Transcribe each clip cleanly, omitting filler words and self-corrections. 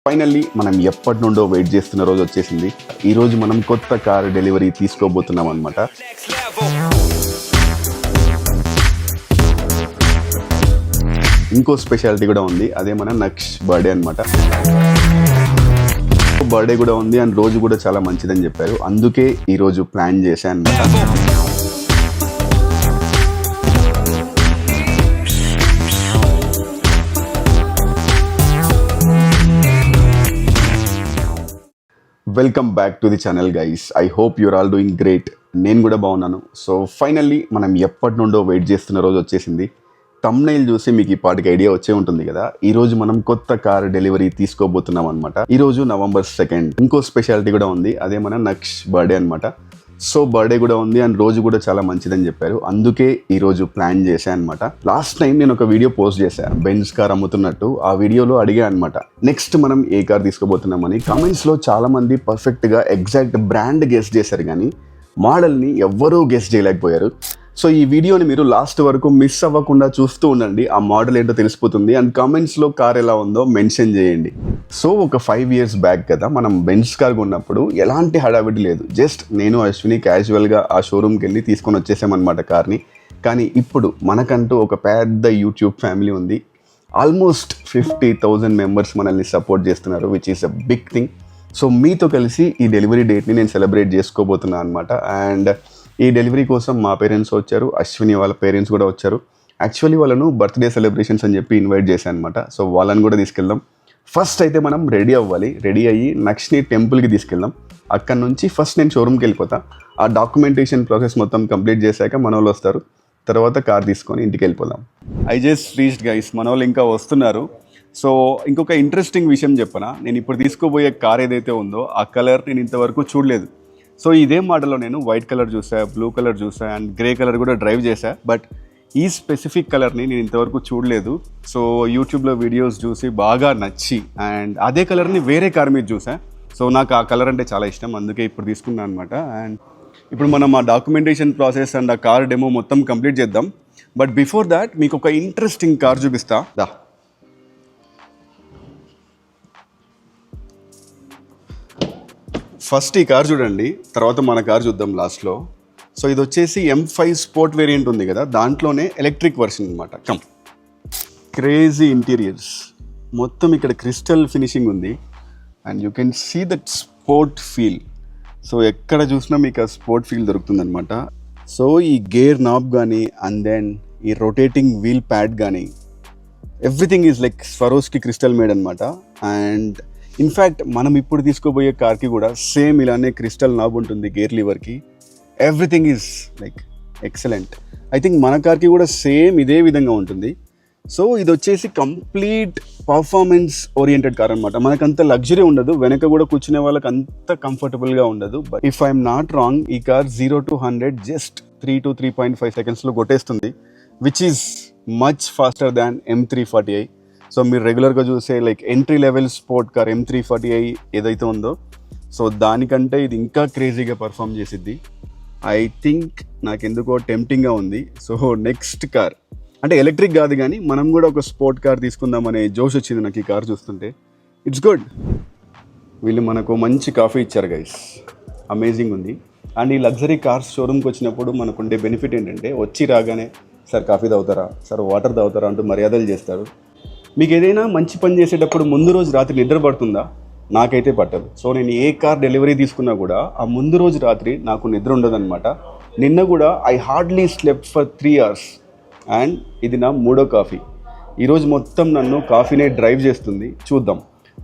Finally మనం ఎప్పటి నుండో వెయిట్ చేస్తున్న రోజు వచ్చేసింది. ఈ రోజు మనం కొత్త కార్ డెలివరీ తీసుకోబోతున్నాం అనమాట. ఇంకో స్పెషాలిటీ కూడా ఉంది, అదే మన నక్ష్ బర్త్డే అనమాట. బర్త్డే కూడా ఉంది అండ్ రోజు కూడా చాలా మంచిదని చెప్పారు, అందుకే ఈ రోజు ప్లాన్ చేశాను అనమాట. Welcome back to the channel guys. I hope your all doing great. నేను కూడా బాగున్నాను. సో ఫైనల్లీ మనం ఎప్పటి నుండో వెయిట్ చేస్తున్న రోజు వచ్చేసింది. థంబ్నెయిల్ చూసి మీకు ఈ పాటికి ఐడియా వచ్చే ఉంటుంది కదా. ఈ రోజు మనం కొత్త కార్ డెలివరీ తీసుకోబోతున్నాం అనమాట. ఈ రోజు November 2nd. ఇంకో స్పెషాలిటీ కూడా ఉంది, అదే మన నక్ష్ బర్త్డే అనమాట. సో బర్త్డే కూడా ఉంది అండ్ రోజు కూడా చాలా మంచిదని చెప్పారు, అందుకే ఈ రోజు ప్లాన్ చేశాను అనమాట. లాస్ట్ టైం నేను ఒక వీడియో పోస్ట్ చేశాను బెంజ్ కార్ అమ్ముతున్నట్టు. ఆ వీడియోలో అడిగా అనమాట నెక్స్ట్ మనం ఏ కార్ తీసుకోబోతున్నామని. కామెంట్స్ లో చాలా మంది పర్ఫెక్ట్ గా ఎగ్జాక్ట్ బ్రాండ్ గెస్ చేశారు, కానీ మోడల్ ని ఎవ్వరూ గెస్ చేయలేకపోయారు. సో ఈ వీడియోని మీరు లాస్ట్ వరకు మిస్ అవ్వకుండా చూస్తూ ఉండండి, ఆ మోడల్ ఏంటో తెలిసిపోతుంది. అండ్ కామెంట్స్లో కార్ ఎలా ఉందో మెన్షన్ చేయండి. సో ఒక 5 years బ్యాక్ కదా మనం బెంజ్ కార్ కొన్నప్పుడు ఎలాంటి హడావిడి లేదు, జస్ట్ నేను అశ్విని క్యాజువల్గా ఆ షోరూమ్కి వెళ్ళి తీసుకొని వచ్చేసామన్నమాట కార్ని. కానీ ఇప్పుడు మనకంటూ ఒక పెద్ద యూట్యూబ్ ఫ్యామిలీ ఉంది. ఆల్మోస్ట్ 50,000 మెంబర్స్ మనల్ని సపోర్ట్ చేస్తున్నారు, which is a big thing. So మీతో కలిసి ఈ డెలివరీ డేట్ని నేను సెలబ్రేట్ చేసుకోబోతున్నాను అనమాట. అండ్ ఈ డెలివరీ కోసం మా పేరెంట్స్ వచ్చారు, అశ్విని వాళ్ళ పేరెంట్స్ కూడా వచ్చారు. యాక్చువల్లీ వాళ్ళను బర్త్డే సెలబ్రేషన్స్ అని చెప్పి ఇన్వైట్ చేశాను అనమాట. సో వాళ్ళని కూడా తీసుకెళ్దాం. ఫస్ట్ అయితే మనం రెడీ అవ్వాలి. రెడీ అయ్యి నక్షని టెంపుల్కి తీసుకెళ్దాం. అక్కడ నుంచి ఫస్ట్ నేను షోరూమ్కి వెళ్ళిపోతా. ఆ డాక్యుమెంటేషన్ ప్రాసెస్ మొత్తం కంప్లీట్ చేశాక మన వాళ్ళు వస్తారు. తర్వాత కార్ తీసుకొని ఇంటికి వెళ్ళిపోదాం. ఐ జస్ట్ రీచ్డ్ గైస్, మన వాళ్ళు ఇంకా వస్తున్నారు. సో ఇంకొక ఇంట్రెస్టింగ్ విషయం చెప్పనా, నేను ఇప్పుడు తీసుకోబోయే కార్ ఏదైతే ఉందో ఆ కలర్ నేను ఇంతవరకు చూడలేదు. సో ఇదే మోడల్లో నేను వైట్ కలర్ చూసా, బ్లూ కలర్ చూసా అండ్ గ్రే కలర్ కూడా డ్రైవ్ చేశా. బట్ ఈ స్పెసిఫిక్ కలర్ని నేను ఇంతవరకు చూడలేదు. సో యూట్యూబ్లో వీడియోస్ చూసి బాగా నచ్చి అండ్ అదే కలర్ని వేరే కార్ మీద చూసా. సో నాకు ఆ కలర్ అంటే చాలా ఇష్టం, అందుకే ఇప్పుడు తీసుకున్నాను అనమాట. అండ్ ఇప్పుడు మనం ఆ డాక్యుమెంటేషన్ ప్రాసెస్ అండ్ ఆ కార్ డెమో మొత్తం కంప్లీట్ చేద్దాం. బట్ బిఫోర్ దాట్ మీకు ఒక ఇంట్రెస్టింగ్ కార్ చూపిస్తా దా. ఫస్ట్ ఈ కార్ చూడండి, తర్వాత మన కార్ చూద్దాం లాస్ట్లో. సో ఇది వచ్చేసి M5 స్పోర్ట్ వేరియంట్ ఉంది కదా, దాంట్లోనే ఎలక్ట్రిక్ వర్షన్ అనమాట. కమ్, క్రేజీ ఇంటీరియర్స్, మొత్తం ఇక్కడ క్రిస్టల్ ఫినిషింగ్ ఉంది and you can see that sport feel. So ఎక్కడ చూసినా మీకు ఆ స్పోర్ట్ ఫీల్ దొరుకుతుంది అనమాట. సో ఈ గేర్ నాబ్ కానీ అండ్ దెన్ ఈ రొటేటింగ్ వీల్ ప్యాడ్ కానీ everything is like Swarovski crystal made అనమాట. అండ్ ఇన్ఫ్యాక్ట్ మనం ఇప్పుడు తీసుకోబోయే కార్కి కూడా సేమ్ ఇలానే క్రిస్టల్ నాబ్ ఉంటుంది గేర్ లివర్కి. Everything is like excellent. I think మన కార్కి కూడా సేమ్ ఇదే విధంగా ఉంటుంది. సో ఇది వచ్చేసి కంప్లీట్ పర్ఫార్మెన్స్ ఓరియంటెడ్ కార్ అనమాట. మనకంత లగ్జరీ ఉండదు, వెనక కూడా కూర్చునే వాళ్ళకి అంత కంఫర్టబుల్గా ఉండదు. But if I'm not wrong, ఈ కార్ 0 to 100 జస్ట్ 3 to 3.5 secondsలో కొట్టేస్తుంది, which is much faster than M340i. So మీరు రెగ్యులర్గా చూసే like entry level sport car M340i ఏదైతే ఉందో, సో దానికంటే ఇది ఇంకా క్రేజీగా పర్ఫామ్ చేసిద్ది. ఐ థింక్ నాకు ఎందుకో టెంప్టింగ్గా ఉంది. సో నెక్స్ట్ కార్ అంటే ఎలక్ట్రిక్ కాదు కానీ మనం కూడా ఒక స్పోర్ట్ కార్ తీసుకుందామనే జోష్ వచ్చింది నాకు ఈ కార్ చూస్తుంటే. It's good. వీళ్ళు మనకు మంచి కాఫీ ఇచ్చారు గైస్, అమేజింగ్ ఉంది. అండ్ ఈ లగ్జరీ కార్స్ షోరూమ్కి వచ్చినప్పుడు మనకు ఉండే బెనిఫిట్ ఏంటంటే వచ్చి రాగానే సార్ కాఫీ తాగుతారా, సార్ వాటర్ తాగుతారా అంటూ మర్యాదలు చేస్తారు. మీకు ఏదైనా మంచి పని చేసేటప్పుడు ముందు రోజు రాత్రి నిద్ర పడుతుందా? నాకైతే పట్టదు. సో నేను ఏ కార్ డెలివరీ తీసుకున్నా కూడా ఆ ముందు రోజు రాత్రి నాకు నిద్ర ఉండదన్నమాట. నిన్న కూడా I hardly slept for 3 hours and ఇది నా 3వ కాఫీ. ఈరోజు మొత్తం నన్ను కాఫీనే డ్రైవ్ చేస్తుంది. చూద్దాం,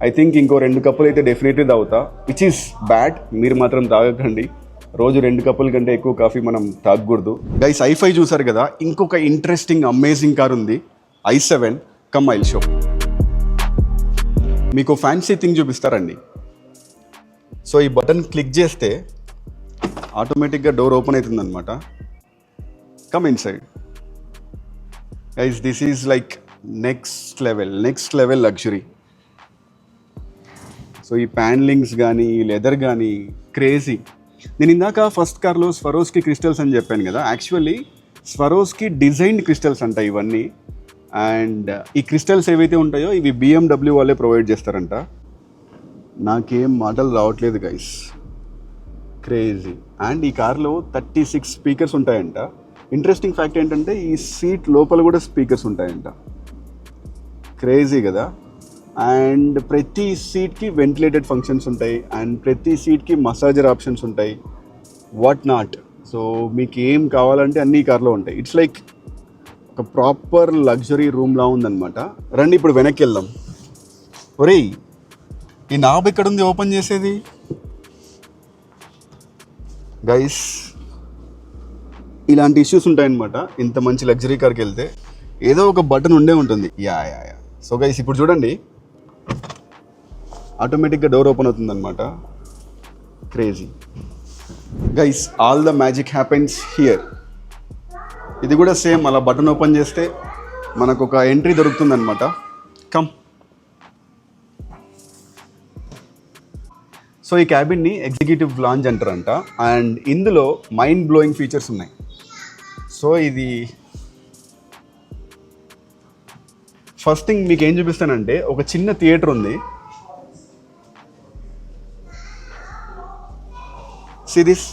ఐ థింక్ ఇంకో 2 కప్పులు అయితే డెఫినెట్లీ తాగుతా, విచ్ ఈస్ బ్యాడ్. మీరు మాత్రం తాగకండి, రోజు 2 కప్పుల కంటే ఎక్కువ కాఫీ మనం తాగకూడదు. గైస్ i5 చూసారు కదా, ఇంకొక ఇంట్రెస్టింగ్ అమేజింగ్ కార్ ఉంది i7. Come I'll show. మీకు ఫ్యాన్సీ థింగ్ చూపిస్తారండి. సో ఈ బటన్ క్లిక్ చేస్తే ఆటోమేటిక్గా డోర్ ఓపెన్ అవుతుంది అనమాట. Come inside guys, this is like next level luxury. So ఈ ప్యానలింగ్స్ కానీ లెదర్ కానీ క్రేజీ. నేను ఇందాక ఫస్ట్ కార్లో స్వరోస్కి క్రిస్టల్స్ అని చెప్పాను కదా, యాక్చువల్లీ స్వరోస్కి డిజైన్డ్ క్రిస్టల్స్ అంట ఇవన్నీ. అండ్ ఈ క్రిస్టల్స్ ఏవైతే ఉంటాయో ఇవి BMW వాళ్ళే ప్రొవైడ్ చేస్తారంట. నాకేం మాటలు రావట్లేదు గైస్, క్రేజీ. అండ్ ఈ కార్లో 36 స్పీకర్స్ ఉంటాయంట. ఇంట్రెస్టింగ్ ఫ్యాక్ట్ ఏంటంటే ఈ సీట్ లోపల కూడా స్పీకర్స్ ఉంటాయంట. క్రేజీ కదా. అండ్ ప్రతి సీట్కి వెంటిలేటెడ్ ఫంక్షన్స్ ఉంటాయి అండ్ ప్రతి సీట్కి మసాజర్ ఆప్షన్స్ ఉంటాయి, వాట్ నాట్. సో మీకు ఏం కావాలంటే అన్ని ఈ కార్లో ఉంటాయి. ఇట్స్ లైక్ ఒక ప్రాపర్ లగ్జరీ రూమ్లా ఉందన్నమాట. రండి ఇప్పుడు వెనక్కి వెళ్దాం. ఒరేయ్, ఈ నాబ్ ఎక్కడ ఉంది ఓపెన్ చేసేది? గైస్, ఇలాంటి ఇష్యూస్ ఉంటాయన్నమాట. ఇంత మంచి లగ్జరీ కార్కి వెళ్తే ఏదో ఒక బటన్ ఉండే ఉంటుంది. యా. సో గైస్, ఇప్పుడు చూడండి, ఆటోమేటిక్గా డోర్ ఓపెన్ అవుతుందన్నమాట. Crazy guys, all the magic happens here. ఇది కూడా సేమ్, అలా బటన్ ఓపెన్ చేస్తే మనకు ఒక ఎంట్రీ దొరుకుతుందన్నమాట. కమ్. సో ఈ క్యాబిన్ని ఎగ్జిక్యూటివ్ లాంజ్ అంటారంట. అండ్ ఇందులో మైండ్ బ్లోయింగ్ ఫీచర్స్ ఉన్నాయి. సో ఇది ఫస్ట్ థింగ్ మీకు ఏం చూపిస్తానంటే, ఒక చిన్న థియేటర్ ఉంది. See this.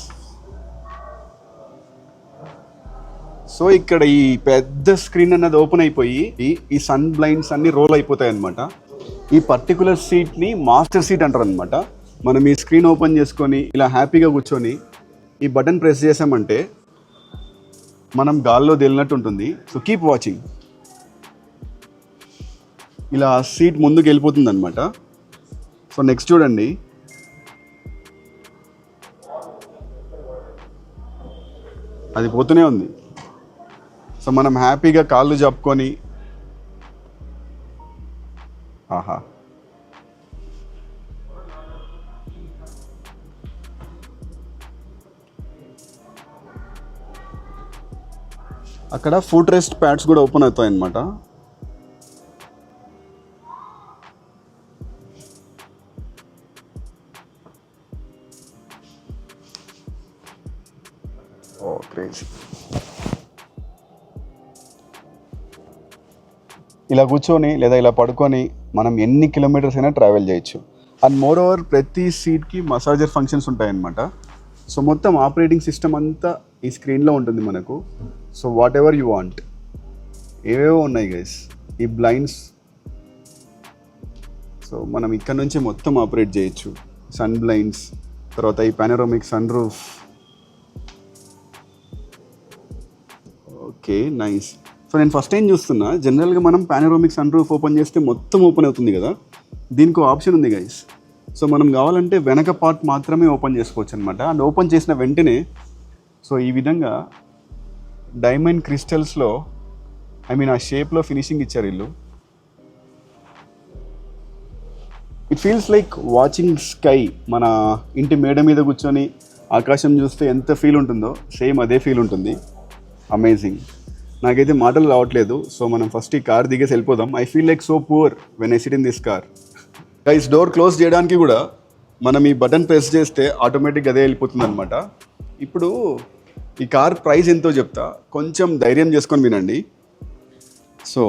సో ఇక్కడ ఈ పెద్ద స్క్రీన్ అన్నది ఓపెన్ అయిపోయి ఈ సన్ బ్లైండ్స్ అన్ని రోల్ అయిపోతాయి అనమాట. ఈ పర్టికులర్ సీట్ని మాస్టర్ సీట్ అంటారు అనమాట. మనం ఈ స్క్రీన్ ఓపెన్ చేసుకొని ఇలా హ్యాపీగా కూర్చొని ఈ బటన్ ప్రెస్ చేసామంటే మనం గాల్లో తేలినట్టు ఉంటుంది. So keep watching. ఇలా సీట్ ముందుకు వెళ్ళిపోతుంది అనమాట. సో నెక్స్ట్ చూడండి, అది పోతూనే ఉంది. సో మనం హ్యాపీగా కాళ్ళు జప్పుకొని, ఆహా, అక్కడ ఫుట్ రెస్ట్ ప్యాడ్స్ కూడా ఓపెన్ అవుతాయి అన్నమాట. ఓ క్రేజీ. ఇలా కూర్చొని లేదా ఇలా పడుకొని మనం ఎన్ని కిలోమీటర్స్ అయినా ట్రావెల్ చేయొచ్చు. అండ్ మోర్ ఓవర్ ప్రతి సీట్కి మసాజర్ ఫంక్షన్స్ ఉంటాయన్నమాట. సో మొత్తం ఆపరేటింగ్ సిస్టమ్ అంతా ఈ స్క్రీన్లో ఉంటుంది మనకు. So what ever you want, ఏవేవో ఉన్నాయి గైస్. ఈ బ్లైండ్స్, సో మనం ఇక్కడ నుంచి మొత్తం ఆపరేట్ చేయొచ్చు. సన్ బ్లైండ్స్, తర్వాత ఈ panoramic sunroof. Okay, nice. So నేను ఫస్ట్ టైం చూస్తున్నా, జనరల్గా మనం పానోరామిక్ సన్ రూఫ్ ఓపెన్ చేస్తే మొత్తం ఓపెన్ అవుతుంది కదా. దీనికి ఆప్షన్ ఉంది గైస్. సో మనం కావాలంటే వెనక పార్ట్ మాత్రమే ఓపెన్ చేసుకోవచ్చు అనమాట. అండ్ ఓపెన్ చేసిన వెంటనే సో ఈ విధంగా డైమండ్ క్రిస్టల్స్లో, ఆ షేప్లో ఫినిషింగ్ ఇచ్చారు వీళ్ళు. It feels like watching sky. మన ఇంటి మేడ మీద కూర్చొని ఆకాశం చూస్తే ఎంత ఫీల్ ఉంటుందో సేమ్ అదే ఫీల్ ఉంటుంది. అమేజింగ్. నాకైతే మాటలు రావట్లేదు. సో మనం ఫస్ట్ ఈ కార్ దిగేసి వెళ్ళిపోదాం. I feel like so poor when I SIT in this car. Guys, door close చేయడానికి కూడా మనం ఈ బటన్ ప్రెస్ చేస్తే ఆటోమేటిక్గా అదే వెళ్ళిపోతుంది అనమాట. ఇప్పుడు ఈ కార్ ప్రైస్ ఎంతో చెప్తా, కొంచెం ధైర్యం చేసుకొని వినండి. సో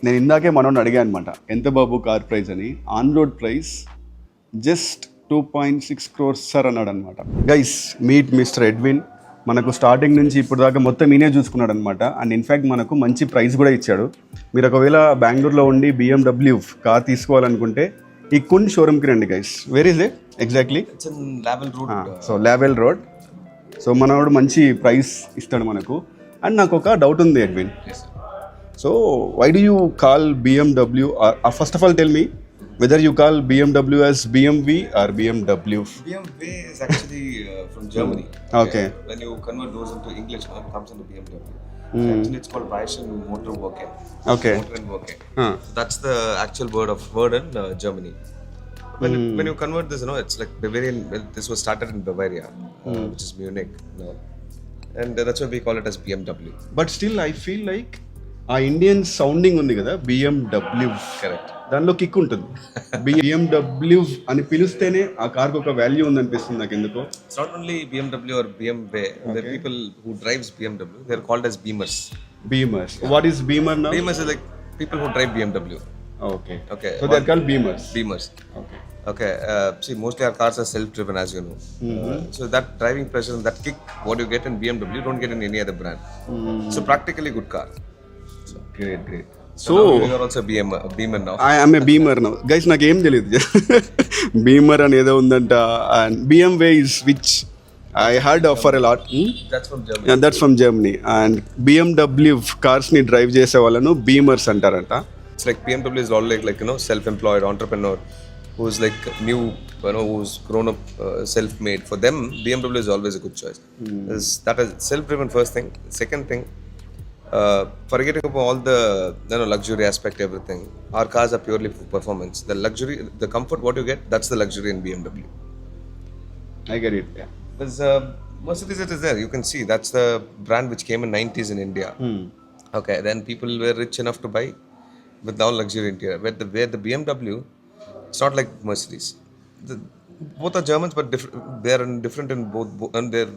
నేను ఇందాకే మనోడిని అడిగా అనమాట, ఎంత బాబు కార్ ప్రైస్ అని. On road price just 2.6 crores sir అన్నాడు అనమాట. Guys, meet mister Edwin. మనకు స్టార్టింగ్ నుంచి ఇప్పుడు దాకా మొత్తం ఈయనే చూసుకున్నాడు అనమాట. అండ్ ఇన్ఫ్యాక్ట్ మనకు మంచి ప్రైస్ కూడా ఇచ్చాడు. మీరు ఒకవేళ బెంగళూరులో ఉండి BMW కార్ తీసుకోవాలనుకుంటే ఈ కుండ్ షోరూమ్కి రండి guys. Where is it exactly? So Lavelle Road. So మనవాడు మంచి ప్రైస్ ఇస్తాడు మనకు. అండ్ నాకు ఒక డౌట్ ఉంది Edwin. So why do you call BMW? First of all tell me whether you call BMW as BMW or BMW. BMW is actually from Germany. Okay. When you convert those into English, it comes into BMW. Actually, it's called Bayerischen Motorwerke. Okay. Motorwerke. So that's the actual word in Germany. When you convert this, it's like Bavarian. Well, this was started in Bavaria, which is Munich now, and that's why we call it as BMW. But still, I feel like ఆ Indian sounding ఉంది కదా, BMW. Correct. దానిలో kick ఉంటుంది. BMW అని పిలిస్తేనే ఆ కార్కి ఒక value ఉంది అనిపిస్తుంది నాకు ఎందుకో. It's not only BMW or BMW. The people who drives BMW, they're called as Beamers. Beamers. What is Beamer now? Beamers is like people who drive BMW. Okay. Okay. So they're called Beamers. Beamers. Okay. Okay, see, mostly our cars are self-driven, as you know. So that driving pressure and that kick, what you get in BMW, you don't get in any other brand. So practically good car. Great. So now you are also Beamer now. I am a Beamer now guys, నాకేం తెలియదు. Beamer అనేదో ఉందంట, and బిఎంవే is which I heard of for a lot. That's from Germany. That's from Germany. And BMW కార్స్ని drive చేసే వాళ్ళను బీమర్స్ అంటారంట. It's like BMW is all like self-employed entrepreneur who's like new, who's grown up, self-made. For them, BMW is always a good choice. That is self-driven, first thing. Second thing, forgetting about all the luxury aspect, everything. Our cars are purely for performance. The luxury, the comfort, what you get, that's the luxury in BMW. I get it. There's Mercedes, it is there. You can see that's the brand which came in 90s in India. Okay, then people were rich enough to buy with now luxury interior. Where the BMW, it's not like Mercedes. Both are Germans, but they are different in both and they're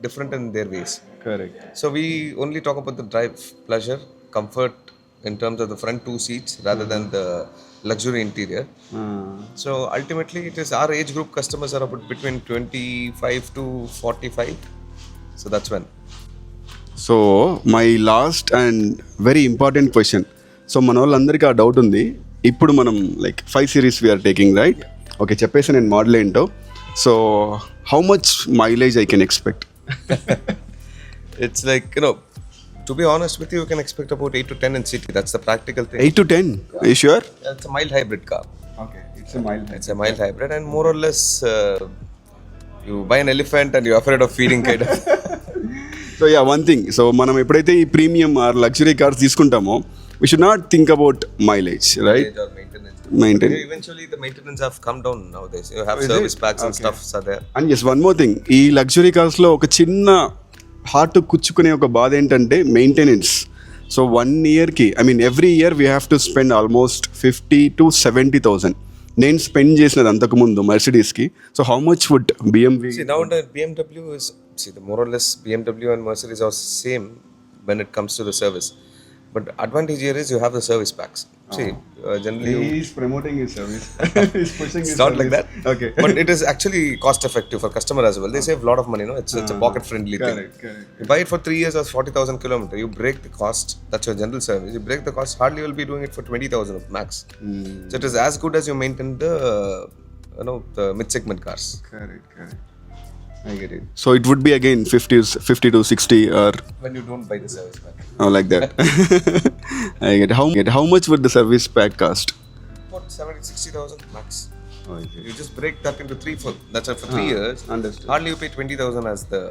different in their ways. Correct. So we only talk about the drive pleasure, comfort in terms of the front two seats rather than the luxury interior. So ultimately, it is our age group customers are about between 25 to 45. So that's when. So my last and very important question. So మన వాళ్ళందరికీ ఆ doubt ఉంది. ఇప్పుడు మనం like 5 Series we're taking, right? Okay, చెప్పేసి నేను model ఏంటో. So how much mileage I can expect? It's like, to be honest with you, you can expect about 8 to 10 in city. That's the practical thing. 8 to 10? Are you sure? It's a mild hybrid car. Okay, it's a mild. It's a mild hybrid, and more or less, you buy an elephant and you're afraid of feeding kind of. So yeah, one thing. So మనం ఎప్పుడైతే ఈ premium are luxury cars తీసుకుంటామో, we should not think about mileage, right? Or maintenance. Maintain. Eventually, the maintenance have come down nowadays. You have service packs and stuff are there. And just one more thing, ఈ luxury కార్స్లో ఒక చిన్న heart కుచ్చుకునే ఒక బాధ ఏంటంటే maintenance. So 1 yearకి, I mean every year we have to spend almost 50,000 to 70,000. నేను స్పెండ్ చేసినది అంతకుముందు మర్సిడీస్కి. సో హౌ మచ్ వుడ్ బిఎంవి? See, now the BMW is, the more or less BMW and Mercedes are same when it comes to the service. But advantage here is you have the service packs. See, generally He's promoting his service. He's pushing his it's not service. like that. Okay. But it is actually cost effective for customer as well. They save a lot of money, It's a pocket friendly thing. Correct. You buy it for 3 years or 40,000 kilometers. You break the cost. That's your general service. You break the cost. Hardly you'll be doing it for 20,000 max. So it is as good as you maintain the the mid segment cars. Correct. I get it. So it would be again 50 to 60 or When you don't buy the service pack. like that. I get it. How much would the service pack cost? About 60,000 max. Oh, I see. You just break that into 3 for that's for 3 years. Understood. Hardly you pay 20,000 as the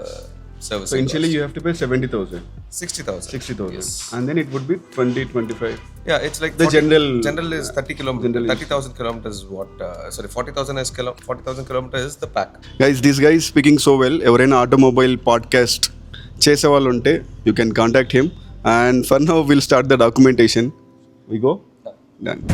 service. So initially you have to pay 70,000. 60,000. Yes. And then it would be 20-25. Yeah, it's like The general is 30 kilometers. 30,000 kilometers is what? 40,000 kilometers is the pack. Guys, this guy is speaking so well. ఎవరైనా automobile podcast చేసే వాళ్ళు ఉంటే you can contact him. And for now will start the documentation. We go done.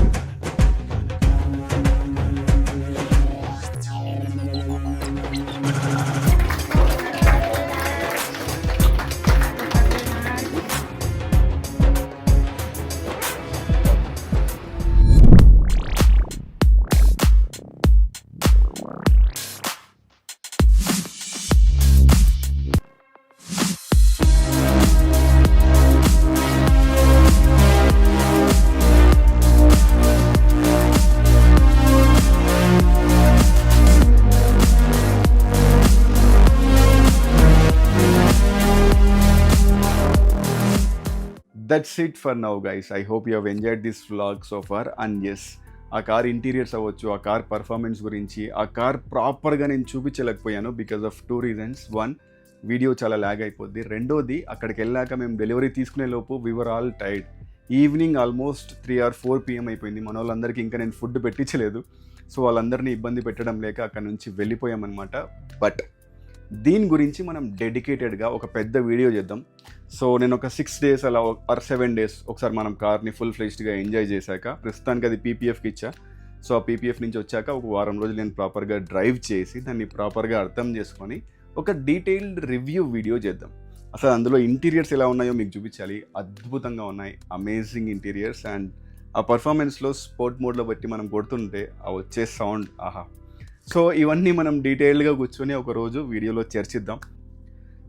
That's it for now, guys. I hope you have enjoyed this vlog so far. And yes, ఆ car interiors అవ్వచ్చు, ఆ car performance గురించి, ఆ car ప్రాపర్గా నేను చూపించలేకపోయాను because of 2 reasons. 1, video చాలా lag అయిపోద్ది. రెండోది, అక్కడికి వెళ్ళాక మేము డెలివరీ తీసుకునే లోపు we were all tired. Evening almost 3 or 4 PM అయిపోయింది. మన వాళ్ళందరికీ ఇంకా నేను ఫుడ్ పెట్టించలేదు. సో వాళ్ళందరినీ ఇబ్బంది పెట్టడం లేక అక్కడ నుంచి వెళ్ళిపోయామన్నమాట. బట్ దీని గురించి మనం డెడికేటెడ్గా ఒక పెద్ద వీడియో చేద్దాం. సో నేను ఒక 6 days అలా ఆర్ 7 days ఒకసారి మనం కార్ని ఫుల్ ఫ్లెజ్డ్గా ఎంజాయ్ చేశాక, ప్రస్తుతానికి అది పీపీఎఫ్కి ఇచ్చా. సో ఆ పీపీఎఫ్ నుంచి వచ్చాక ఒక వారం రోజులు నేను ప్రాపర్గా డ్రైవ్ చేసి దాన్ని ప్రాపర్గా అర్థం చేసుకొని ఒక డీటెయిల్డ్ రివ్యూ వీడియో చేద్దాం. అసలు అందులో ఇంటీరియర్స్ ఎలా ఉన్నాయో మీకు చూపించాలి. అద్భుతంగా ఉన్నాయి, అమేజింగ్ ఇంటీరియర్స్. అండ్ ఆ పర్ఫార్మెన్స్లో స్పోర్ట్ మోడ్లో బట్టి మనం కొడుతుంటే ఆ వచ్చే సౌండ్ ఆహా. సో ఇవన్నీ మనం డీటెయిల్డ్గా కూర్చొని ఒకరోజు వీడియోలో చర్చిద్దాం.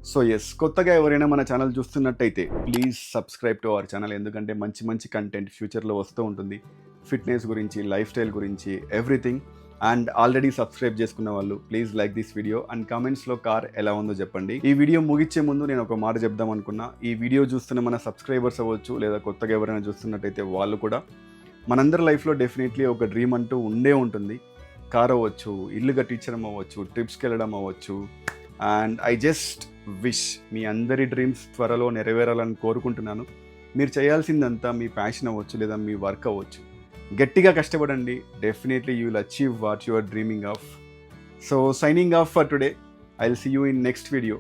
సో ఎస్, కొత్తగా ఎవరైనా మన ఛానల్ చూస్తున్నట్టయితే please subscribe to our channel, ఎందుకంటే మంచి మంచి కంటెంట్ ఫ్యూచర్లో వస్తూ ఉంటుంది. ఫిట్నెస్ గురించి, లైఫ్ స్టైల్ గురించి, ఎవ్రీథింగ్. అండ్ ఆల్రెడీ సబ్స్క్రైబ్ చేసుకున్న వాళ్ళు please like this video and కామెంట్స్లో కార్ ఎలా ఉందో చెప్పండి. ఈ వీడియో ముగిచ్చే ముందు నేను ఒక మాట చెప్దాం అనుకున్నా. ఈ వీడియో చూస్తున్న మన సబ్స్క్రైబర్స్ అవ్వచ్చు, లేదా కొత్తగా ఎవరైనా చూస్తున్నట్టయితే వాళ్ళు కూడా, మనందరి లైఫ్లో డెఫినెట్లీ ఒక డ్రీమ్ అంటూ ఉండే ఉంటుంది. కార్ అవ్వచ్చు, ఇల్లు కట్టించడం అవ్వచ్చు, ట్రిప్స్కి వెళ్ళడం అవ్వచ్చు. And I just wish me అందరి డ్రీమ్స్ త్వరలో నెరవేరాలని కోరుకుంటున్నాను. మీరు చేయాల్సిందంతా మీ ప్యాషన్ అవ్వచ్చు, లేదా మీ వర్క్ అవ్వచ్చు, గట్టిగా కష్టపడండి. Definitely you will achieve what you are dreaming of. So signing off for today. I will see you in next video.